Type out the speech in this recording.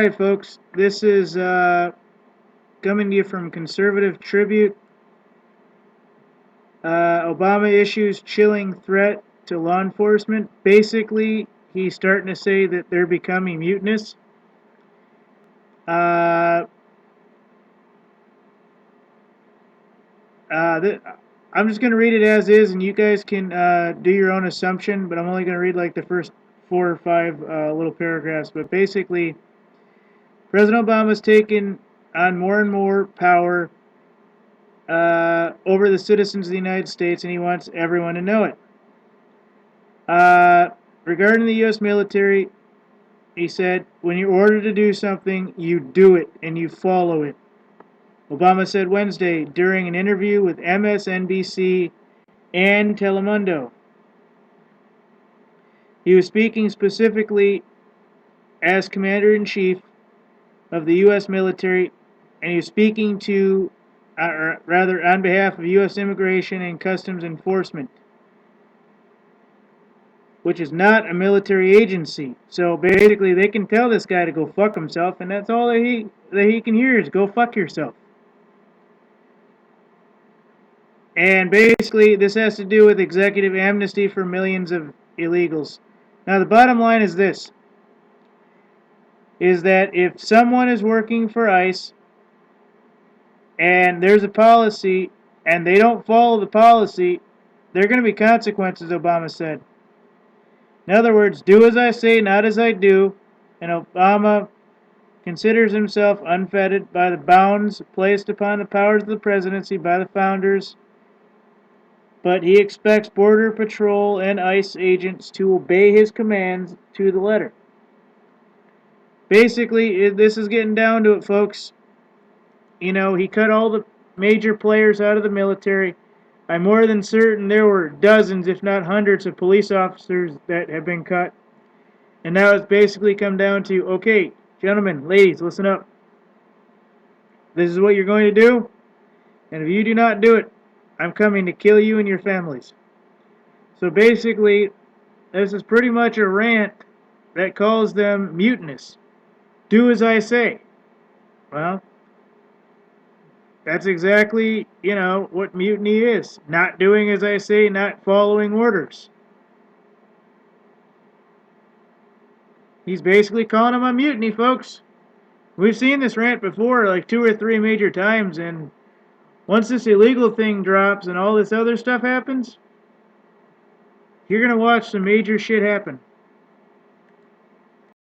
Alright folks, this is coming to you from Conservative Tribute. Obama issues chilling threat to law enforcement. Basically, he's starting to say that they're becoming mutinous. I'm just going to read it as is, and you guys can do your own assumption, but I'm only going to read like the first 4 or 5 little paragraphs. But basically, President Obama's taken on more and more power over the citizens of the United States, and he wants everyone to know it. Regarding the U.S. military, he said, when you're ordered to do something, you do it and you follow it. Obama said Wednesday during an interview with MSNBC and Telemundo. He was speaking specifically as Commander-in-Chief of the U.S. military, and he was speaking to, on behalf of U.S. Immigration and Customs Enforcement, which is not a military agency. So basically, they can tell this guy to go fuck himself, and that's all that he can hear is go fuck yourself. And basically, this has to do with executive amnesty for millions of illegals. Now, the bottom line is this, is that if someone is working for ICE and there's a policy and they don't follow the policy, there are going to be consequences, Obama said. In other words, do as I say, not as I do. And Obama considers himself unfettered by the bounds placed upon the powers of the presidency by the founders, but he expects Border Patrol and ICE agents to obey his commands to the letter. Basically, this is getting down to it, folks. You know, he cut all the major players out of the military. I'm more than certain there were dozens, if not hundreds, of police officers that have been cut. And now it's basically come down to, okay, gentlemen, ladies, listen up. This is what you're going to do, and if you do not do it, I'm coming to kill you and your families. So basically, this is pretty much a rant that calls them mutinous. Do as I say. Well, that's exactly, what mutiny is. Not doing as I say, not following orders. He's basically calling them a mutiny, folks. We've seen this rant before, like 2 or 3 major times, and once this illegal thing drops and all this other stuff happens, you're going to watch some major shit happen.